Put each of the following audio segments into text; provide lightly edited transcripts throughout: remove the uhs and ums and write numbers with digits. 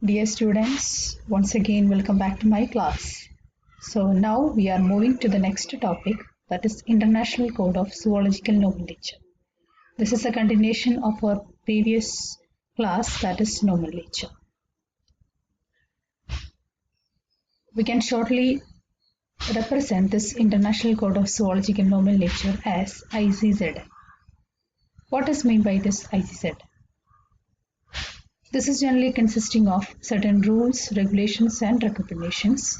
Dear students, once again welcome back to my class. So now we are moving to the next topic, that is International Code of Zoological Nomenclature. This is a continuation of our previous class, that is nomenclature. We can shortly represent this International Code of Zoological Nomenclature as ICZN. What is meant by this ICZN? This is generally consisting of certain rules, regulations and recommendations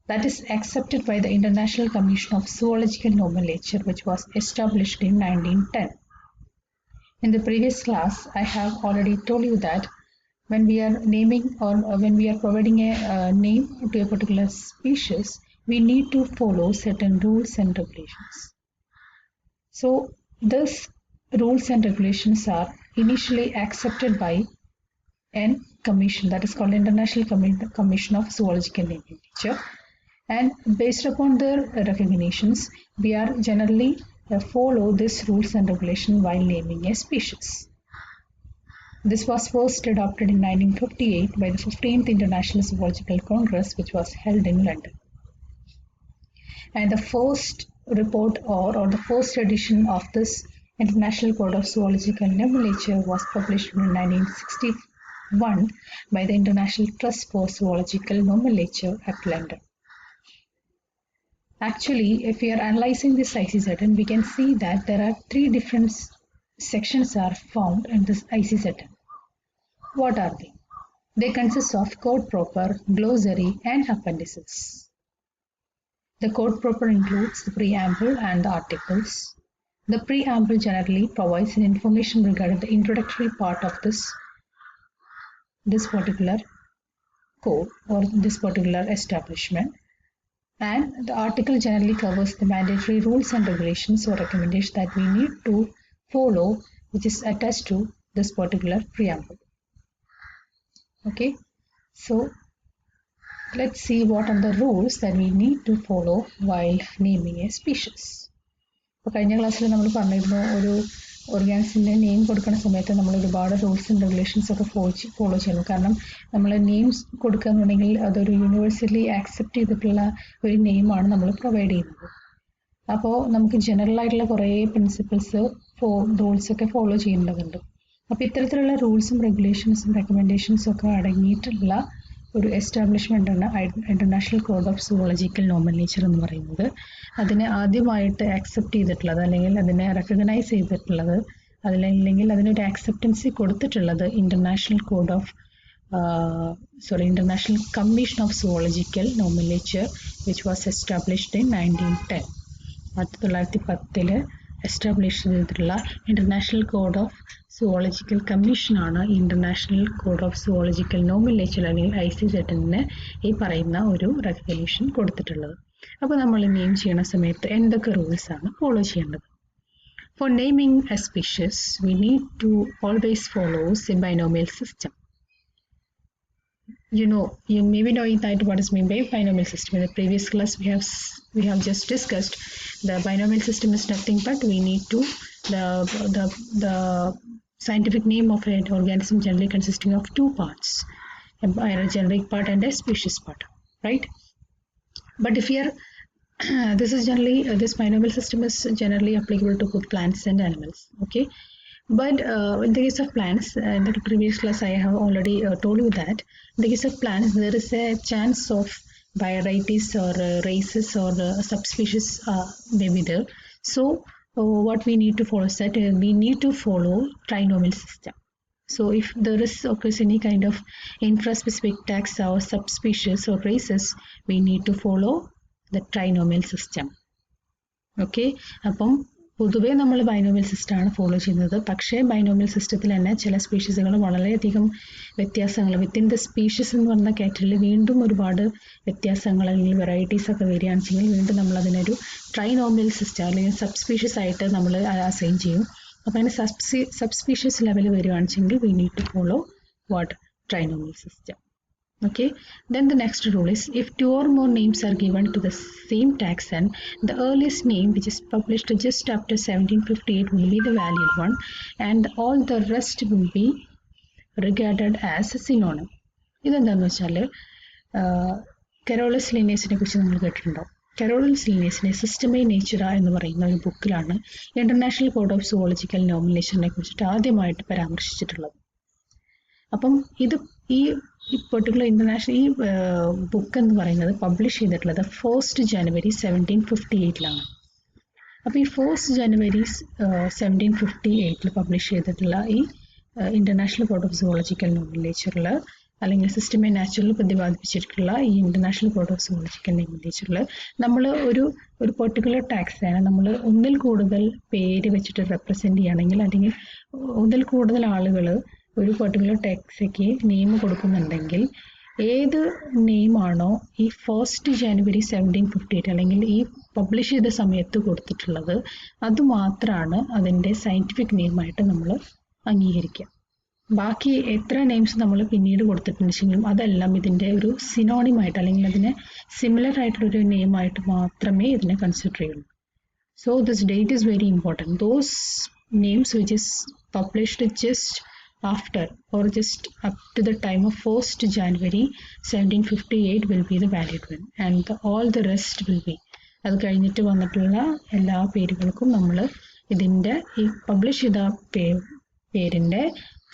that is accepted by the International Commission of Zoological Nomenclature, which was established in 1910. In the previous class, I have already told you that when we are naming or when we are providing a name to a particular species, we need to follow certain rules and regulations. So these rules and regulations are initially accepted by a commission that is called International Commission of Zoological Nomenclature, and based upon their recognitions, we are generally follow these rules and regulations while naming a species. This was first adopted in 1958 by the 15th International Zoological Congress, which was held in London. And the first report or the first edition of this International Code of Zoological Nomenclature was published in 1961 by the International Trust for Zoological Nomenclature at London. Actually, if we are analyzing this ICZN, we can see that there are three different sections are found in this ICZN. What are they? They consist of code proper, glossary and appendices. The code proper includes the preamble and the articles. The preamble generally provides an information regarding the introductory part of this particular code or this particular establishment, and the article generally covers the mandatory rules and regulations or recommendations that we need to follow, which is attached to this particular preamble. Okay, so let's see what are the rules that we need to follow while naming a species. ഇപ്പോൾ കഴിഞ്ഞ ക്ലാസ്സിൽ നമ്മൾ പറഞ്ഞിരുന്നു, ഒരു ഓർഗാനിസിൻ്റെ name കൊടുക്കുന്ന സമയത്ത് നമ്മൾ ഒരുപാട് റൂൾസ് ആൻഡ് റെഗുലേഷൻസ് ഒക്കെ ഫോളോ ചെയ്യണം. കാരണം നമ്മൾ നെയിംസ് കൊടുക്കുക എന്നുണ്ടെങ്കിൽ അതൊരു യൂണിവേഴ്സലി ആക്സെപ്റ്റ് ചെയ്തിട്ടുള്ള ഒരു നെയിമാണ് നമ്മൾ പ്രൊവൈഡ് ചെയ്യുന്നത്. അപ്പോൾ നമുക്ക് ജനറൽ ആയിട്ടുള്ള കുറേ പ്രിൻസിപ്പിൾസ് റൂൾസ് ഒക്കെ ഫോളോ ചെയ്യേണ്ടതുണ്ട്. അപ്പോൾ ഇത്തരത്തിലുള്ള റൂൾസും റെഗുലേഷൻസും റെക്കമെൻഡേഷൻസും ഒക്കെ അടങ്ങിയിട്ടുള്ള ഒരു എസ്റ്റാബ്ലിഷ്മെൻ്റാണ് international code of zoological nomenclature എന്ന് പറയുന്നത്. അതിനെ ആദ്യമായിട്ട് ആക്സെപ്റ്റ് ചെയ്തിട്ടുള്ളത് അല്ലെങ്കിൽ അതിനെ റെക്കഗ്നൈസ് ചെയ്തിട്ടുള്ളത് അതിലല്ലെങ്കിൽ അതിനൊരു ആക്സെപ്റ്റൻസി കൊടുത്തിട്ടുള്ളത് international commission of zoological nomenclature which was established in 1910. 1910 establish ചെയ്തിട്ടുള്ള ഇന്റർനാഷണൽ കോഡ് ഓഫ് സുവോളജിക്കൽ കമ്മീഷനാണ് international code of zoological nomenclature അല്ലെങ്കിൽ ICZN ഈ പറയുന്ന ഒരു റെഗുലേഷൻ കൊടുത്തിട്ടുള്ളത്. അപ്പോൾ നമ്മൾ നെയിം ചെയ്യുന്ന സമയത്ത് എന്തൊക്കെ റൂൾസ് ആണ് ഫോളോ ചെയ്യേണ്ടത്? For naming a species we need to always follow a binomial system. You may be knowing that what is meant by binomial system. In the previous class we have just discussed the binomial system is nothing but we need to the scientific name of an organism generally consisting of two parts, a generic part and a species part, right? But if here this binomial system is generally applicable to both plants and animals, okay? But in the case of plants, in the previous class I have already told you that in the case of plants there is a chance of varieties or races or subspecies may be there. So what we need to follow is that we need to follow trinomial system. So if there is occurs any kind of intraspecific taxa or subspecies or races, we need to follow the trinomial system. Okay, അപ്പം പൊതുവേ നമ്മൾ binomial സിസ്റ്റമാണ് follow ചെയ്യുന്നത്. പക്ഷേ binomial സിസ്റ്റത്തിൽ തന്നെ ചില സ്പീഷീസുകൾ വളരെയധികം വ്യത്യാസങ്ങൾ വിത്തിൻ ദ സ്പീഷീസ് എന്ന് പറഞ്ഞ കാറ്റഗറിയിൽ വീണ്ടും ഒരുപാട് വ്യത്യാസങ്ങൾ അല്ലെങ്കിൽ വെറൈറ്റീസ് ഒക്കെ വരികയാണെന്നുവെച്ചെങ്കിൽ വീണ്ടും നമ്മൾ അതിനൊരു ട്രൈനോമിയൽ സിസ്റ്റം അല്ലെങ്കിൽ സബ്സ്പീഷീസ് ആയിട്ട് നമ്മൾ അസൈൻ ചെയ്യും. അപ്പോൾ അതിന് സബ്സ്പീഷീസ് ലെവൽ വരികയാണെന്നുവെച്ചെങ്കിൽ we need to follow what trinomial system. Okay, then the next rule is if two or more names are given to the same taxon, the earliest name which is published just after 1758 will be the valid one and all the rest will be regarded as a synonym. ഇതെന്താണെന്ന് വെച്ചാൽ Carolus ലിനേസിനെ കുറിച്ച് നമ്മൾ കേട്ടിട്ടുണ്ടോ? Carolus ലിനേസിനെ സിസ്റ്റമേ നേച്ചുറ എന്ന് പറയുന്ന ഒരു ബുക്കിലാണ് international code of zoological നോമിനേഷനെ കുറിച്ചിട്ട് ആദ്യമായിട്ട് പരാമർശിച്ചിട്ടുള്ളത്. അപ്പം ഇത് ഈ പെർട്ടിക്കുലർ ഇന്റർനാഷണൽ ഈ ബുക്ക് എന്ന് പറയുന്നത് പബ്ലിഷ് ചെയ്തിട്ടുള്ളത് 1 ജനുവരി 1758 അപ്പോൾ ഈ 1 ജനുവരി 1758 പബ്ലിഷ് ചെയ്തിട്ടുള്ള ഈ ഇന്റർനാഷണൽ കോഡ് ഓഫ് സുവോളജിക്കൽ നോമിനേച്ചറിൽ അല്ലെങ്കിൽ സിസ്റ്റമേ നാച്ചുറൽ പ്രതിപാദിപ്പിച്ചിട്ടുള്ള ഈ ഇന്റർനാഷണൽ കോഡ് ഓഫ് സുവോളജിക്കൽ നോമിനേച്ചറിൽ നമ്മൾ ഒരു പെർട്ടിക്കുലർ ടാക്സിനെ നമ്മൾ ഒന്നിൽ കൂടുതൽ പേര് വെച്ചിട്ട് റെപ്രസെന്റ് ചെയ്യുകയാണെങ്കിൽ അല്ലെങ്കിൽ ഒന്നിൽ കൂടുതൽ ആളുകൾ ഒരു പെർട്ടിക്കുലർ ടാക്സിക്ക് നെയിം കൊടുക്കുന്നുണ്ടെങ്കിൽ ഏത് നെയിമാണോ ഈ 1 ജനുവരി 1758 അല്ലെങ്കിൽ ഈ പബ്ലിഷ് ചെയ്ത സമയത്ത് കൊടുത്തിട്ടുള്ളത് അതുമാത്രമാണ് അതിൻ്റെ സയൻറ്റിഫിക് നെയിമായിട്ട് നമ്മൾ അംഗീകരിക്കുക. ബാക്കി എത്ര നെയിംസ് നമ്മൾ പിന്നീട് കൊടുത്തിട്ടുണ്ടെങ്കിലും അതെല്ലാം ഇതിൻ്റെ ഒരു സിനോണിമായിട്ട് അല്ലെങ്കിൽ അതിന് സിമിലർ ആയിട്ടുള്ളൊരു നെയിമായിട്ട് മാത്രമേ ഇതിനെ കൺസിഡർ ചെയ്യുള്ളൂ. So this date is very important. Those names which is published just after or just up to the time of 1st January 1758 will be the valid one and all the rest will be. അത് കഴിഞ്ഞിട്ട് വന്നിട്ടുള്ള എല്ലാ പേരുകൾക്കും നമ്മൾ ഇതിൻ്റെ ഈ publish ചെയ്ത പേരിൻ്റെ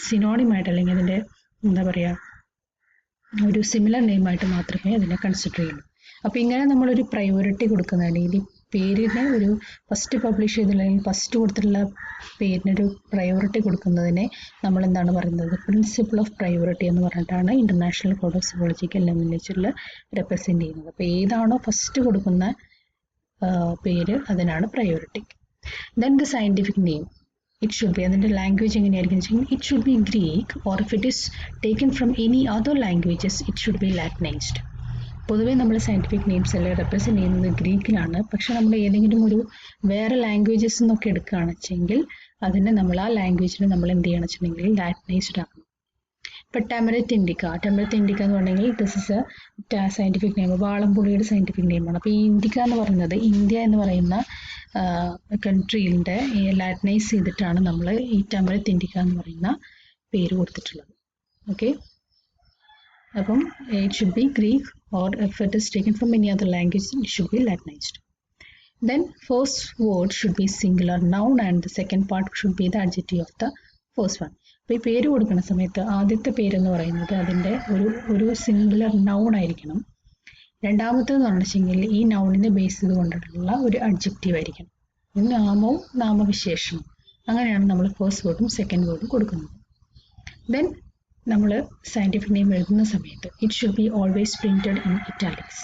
സിനോണിമായിട്ട് അല്ലെങ്കിൽ അതിൻ്റെ എന്താ പറയുക ഒരു സിമിലർ നെയിമായിട്ട് മാത്രമേ അതിനെ കൺസിഡർ ചെയ്യുള്ളൂ. അപ്പോൾ ഇങ്ങനെ നമ്മളൊരു പ്രയോറിറ്റി കൊടുക്കുന്നതാണ് ഈ പേരിന് ഒരു ഫസ്റ്റ് പബ്ലിഷ് ചെയ്തിട്ടുള്ള അല്ലെങ്കിൽ ഫസ്റ്റ് കൊടുത്തിട്ടുള്ള പേരിനൊരു പ്രയോറിറ്റി കൊടുക്കുന്നതിനെ നമ്മൾ എന്താണ് പറയുന്നത്? പ്രിൻസിപ്പിൾ ഓഫ് പ്രയോറിറ്റി എന്ന് പറഞ്ഞിട്ടാണ് ഇന്റർനാഷണൽ കോഡ് ഓഫ് സുവോളജിക്കൽ നോമിനേച്ചറിൽ റെപ്രസെന്റ് ചെയ്യുന്നത്. അപ്പോൾ ഏതാണോ ഫസ്റ്റ് കൊടുക്കുന്ന പേര് അതിനാണ് priority. Then the scientific name it should be അതിൻ്റെ ലാംഗ്വേജ് എങ്ങനെയായിരിക്കും വെച്ചാൽ it should be Greek or if it is taken from any other languages it should be latinised. പൊതുവേ നമ്മൾ സയൻറ്റിഫിക് നെയിംസ് എല്ലാം റെപ്രസെൻറ്റ് ചെയ്യുന്നത് ഗ്രീക്കിലാണ്. പക്ഷെ നമ്മൾ ഏതെങ്കിലും ഒരു വേറെ ലാംഗ്വേജസ് എന്നൊക്കെ എടുക്കുകയാണെന്ന് വെച്ചെങ്കിൽ അതിനെ നമ്മൾ ആ ലാംഗ്വേജിന് നമ്മൾ എന്ത് ചെയ്യണം വെച്ചിട്ടുണ്ടെങ്കിൽ ലാറ്റിനൈസ്ഡ് ആക്കണം. ഇപ്പം ടെമറിറ്റ് ഇൻഡിക്ക എന്ന് പറഞ്ഞെങ്കിൽ this is a scientific name, വാളംപുളിയുടെ സയൻറ്റിഫിക് നെയിമാണ്. അപ്പോൾ ഈ ഇൻഡിക്ക എന്ന് പറയുന്നത് ഇന്ത്യ എന്ന് പറയുന്ന കൺട്രീൻ്റെ ലാറ്റിനൈസ് ചെയ്തിട്ടാണ് നമ്മൾ ഈ ടെമറിറ്റ് ഇൻഡിക്ക എന്ന് പറയുന്ന പേര് കൊടുത്തിട്ടുള്ളത്. ഓക്കെ, അപ്പം it should be Greek or if it is taken from any other language it should be latinized. Then first word should be singular noun and the second part should be the adjective of the first one. അപ്പോൾ ഈ പേര് കൊടുക്കുന്ന സമയത്ത് ആദ്യത്തെ പേരെന്ന് പറയുന്നത് അതിൻ്റെ ഒരു സിംഗുലർ നൗൺ ആയിരിക്കണം. രണ്ടാമത്തേന്ന് പറഞ്ഞിട്ടുണ്ടെങ്കിൽ ഈ നൗണിനെ ബേസ് ചെയ്തുകൊണ്ടുള്ള ഒരു അഡ്ജക്റ്റീവ് ആയിരിക്കണം. നാമവും നാമവിശേഷവും അങ്ങനെയാണ് നമ്മൾ ഫസ്റ്റ് വേർഡും സെക്കൻഡ് വേർഡും കൊടുക്കുന്നത്. ദെൻ നമ്മൾ സയൻറ്റിഫിക് നെയിം എഴുതുന്ന സമയത്ത് it should be always printed in italics.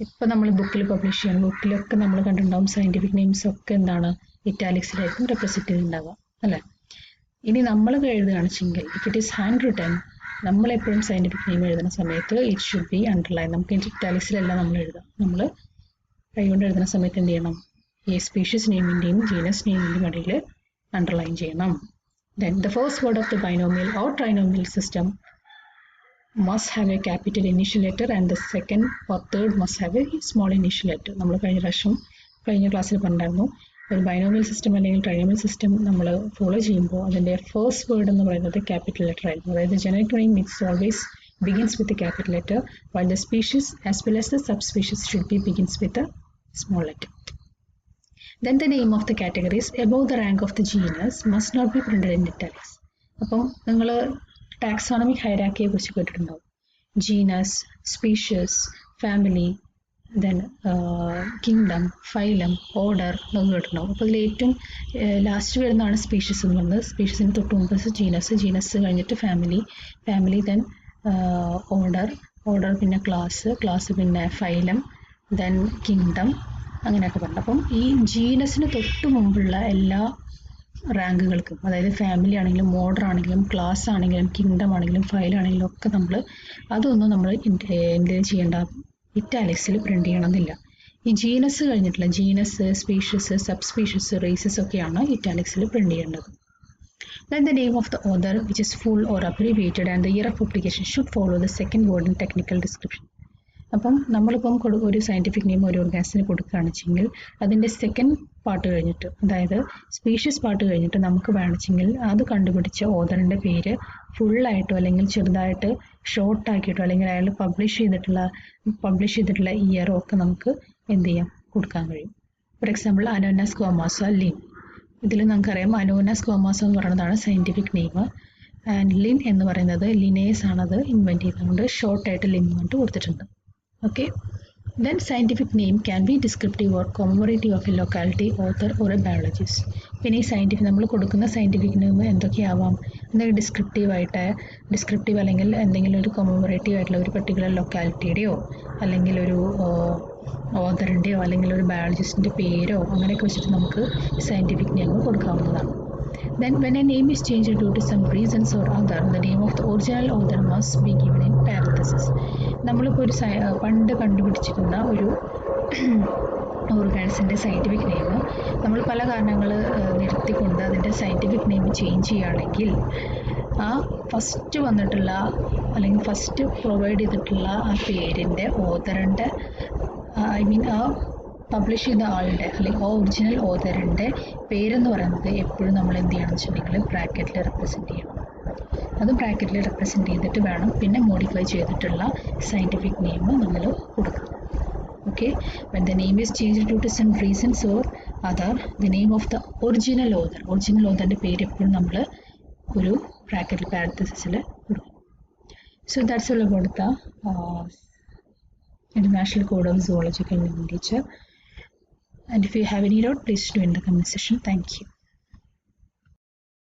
ഇപ്പോൾ നമ്മൾ ബുക്കിൽ പബ്ലിഷ് ചെയ്യണം, ബുക്കിലൊക്കെ നമ്മൾ കണ്ടിട്ടുണ്ടാവും സയൻറ്റിഫിക് നെയിംസ് ഒക്കെ എന്താണ് ഇറ്റാലിക്സിലായിരിക്കും റെപ്രസെൻറ്റ് ചെയ്തിട്ടുണ്ടാവുക അല്ലേ. ഇനി നമ്മൾ എഴുതുകയാണെന്നുവെച്ചെങ്കിൽ if it is hand written നമ്മളെപ്പോഴും സയൻറ്റിഫിക് നെയിം എഴുതുന്ന സമയത്ത് ഇറ്റ് ഷുഡ് ബി അണ്ടർലൈൻ. നമുക്ക് ഇറ്റാലിക്സിലല്ല നമ്മൾ എഴുതാം. നമ്മൾ കൈകൊണ്ട് എഴുതുന്ന സമയത്ത് എന്ത് ചെയ്യണം? ഈ സ്പീഷ്യസ് നെയിമിൻ്റെയും ജീനസ് നെയിമിൻ്റെയും ഇടയിൽ അണ്ടർലൈൻ ചെയ്യണം. Then the first word of the binomial or trinomial system must have a capital initial letter and the second or third must have a small initial letter. നമ്മൾ കഴിഞ്ഞ ക്ലാസ്സിൽ പറഞ്ഞിരുന്നു ഒരു ബൈനോമിയൽ സിസ്റ്റം അല്ലെങ്കിൽ trinomial system നമ്മൾ follow ചെയ്യുമ്പോൾ അതിൻ്റെ first word എന്ന് പറയുന്നത് ക്യാപിറ്റൽ ലെറ്റർ ആയിരുന്നു. അതായത് generic name it's always begins with a capital letter while the species as well as the subspecies should be begins with a small letter. Then the name of the categories above the rank of the genus must not be printed in italics. അപ്പം നിങ്ങൾ taxonomic ഹൈറാർക്കിയെ കുറിച്ച് കേട്ടിട്ടുണ്ടാവും. Genus, species, family, then kingdom, phylum, order എന്നൊക്കെ കേട്ടിട്ടുണ്ടാവും. അപ്പോൾ ഇതിൽ ഏറ്റവും last വരുന്നതാണ് സ്പീഷ്യസ് എന്ന് പറയുന്നത്. സ്പീഷ്യസിന് തൊട്ട് മുമ്പ് ജീനസ് കഴിഞ്ഞിട്ട് ഫാമിലി ദെൻ ഓർഡർ പിന്നെ ക്ലാസ് പിന്നെ ഫൈലം ദെൻ കിങ്ഡം അങ്ങനെയൊക്കെ പറഞ്ഞു. അപ്പം ഈ ജീനസിന് തൊട്ട് മുമ്പുള്ള എല്ലാ റാങ്കുകൾക്കും അതായത് ഫാമിലി ആണെങ്കിലും ഓർഡർ ആണെങ്കിലും ക്ലാസ് ആണെങ്കിലും കിങ്ഡം ആണെങ്കിലും ഫയൽ ആണെങ്കിലും ഒക്കെ അതൊന്നും നമ്മൾ എന്ത് ചെയ്യേണ്ട ഇറ്റാലിക്സിൽ പ്രിന്റ് ചെയ്യണമെന്നില്ല. ഈ ജീനസ് കഴിഞ്ഞിട്ടുള്ള genus, species, sub species, races ഒക്കെയാണ് ഇറ്റാലിക്സിൽ പ്രിന്റ് ചെയ്യേണ്ടത്. Then the name of the author which is full or abbreviated and the year of publication should follow the second word in technical description. അപ്പം നമ്മളിപ്പം ഒരു scientific name ഒരു ഓർഗാനിസത്തിന് കൊടുക്കുകയാണെന്ന് വെച്ചെങ്കിൽ അതിൻ്റെ second part കഴിഞ്ഞിട്ട്, അതായത് സ്പീഷ്യസ് പാർട്ട് കഴിഞ്ഞിട്ട് നമുക്ക് വേണമെങ്കിൽ അത് കണ്ടുപിടിച്ച ഓതറിൻ്റെ പേര് ഫുള്ളായിട്ടോ അല്ലെങ്കിൽ ചെറുതായിട്ട് ഷോർട്ടാക്കിയിട്ടോ അല്ലെങ്കിൽ അയാൾ പബ്ലിഷ് ചെയ്തിട്ടുള്ള ഇയറോ ഒക്കെ നമുക്ക് എന്ത് ചെയ്യാം, കൊടുക്കാൻ കഴിയും. ഫോർ എക്സാമ്പിൾ അനോന സ്ക്വാമോസ ലിൻ. ഇതിൽ നമുക്കറിയാം അനോന സ്ക്വാമോസ എന്ന് പറയുന്നതാണ് സയൻറ്റിഫിക് നെയിം. ആൻഡ് ലിൻ എന്ന് പറയുന്നത് ലിനേസ് ആണത് ഇൻവെൻറ്റ് ചെയ്തുകൊണ്ട് ഷോർട്ടായിട്ട് ലിൻ എന്നിട്ട് കൊടുത്തിട്ടുണ്ട്. Okay. Then scientific name can be descriptive or commemorative of a locality, author or a biologist. പിന്നെ ഈ സയൻറ്റിഫിക് നമ്മൾ കൊടുക്കുന്ന സയൻറ്റിഫിക് നെയിം എന്തൊക്കെയാവാം, എന്തെങ്കിലും ഡിസ്ക്രിപ്റ്റീവ് അല്ലെങ്കിൽ എന്തെങ്കിലും ഒരു കൊമമറേറ്റീവ് ആയിട്ടുള്ള ഒരു പെർട്ടിക്കുലർ ലൊക്കാലിറ്റിയുടെയോ അല്ലെങ്കിൽ ഒരു ഓതറിൻ്റെയോ അല്ലെങ്കിൽ ഒരു ബയോളജിസ്റ്റിൻ്റെ പേരോ അങ്ങനെയൊക്കെ വെച്ചിട്ട് നമുക്ക് സയൻറ്റിഫിക് നെയിം കൊടുക്കാവുന്നതാണ്. Then when a name is changed due to some reasons or other, the name of the original author must be given in parenthesis. നമ്മളിപ്പോൾ ഒരു പണ്ട് കണ്ടുപിടിച്ചിരുന്ന ഒരു ഓർഗാനിസത്തിൻ്റെ സയൻറ്റിഫിക് നെയിം നമ്മൾ പല കാരണങ്ങൾ നിർത്തിക്കൊണ്ട് അതിൻ്റെ സയൻറ്റിഫിക് നെയിം ചേഞ്ച് ചെയ്യുകയാണെങ്കിൽ ആ ഫസ്റ്റ് വന്നിട്ടുള്ള അല്ലെങ്കിൽ ഫസ്റ്റ് പ്രൊവൈഡ് ചെയ്തിട്ടുള്ള ആ പേരിൻ്റെ ഓതറിൻ്റെ ആ പബ്ലിഷ് ചെയ്ത ആളുടെ അല്ലെങ്കിൽ ഒറിജിനൽ ഓതറിൻ്റെ പേരെന്ന് പറയുന്നത് എപ്പോഴും നമ്മൾ എന്ത് ചെയ്യണമെന്ന് വെച്ചിട്ടുണ്ടെങ്കിൽ ബ്രാക്കറ്റിൽ റെപ്രസെൻറ്റ് ചെയ്യണം. അത് ബ്രാക്കറ്റിൽ റെപ്രസെൻറ്റ് ചെയ്തിട്ട് വേണം പിന്നെ മോഡിഫൈ ചെയ്തിട്ടുള്ള സയൻറ്റിഫിക് നെയിം നമ്മൾ കൊടുക്കുക. Okay. when the name is changed due to some reasons or other, the name of the original authorൻ്റെ പേര് എപ്പോഴും നമ്മൾ ഒരു ബ്രാക്കറ്റിൽ പാരന്തസിസിൽ കൊടുക്കും. So that's all about the International Code of Zoological Nomenclature. And if you have any doubt, please do in the comment section. Thank you.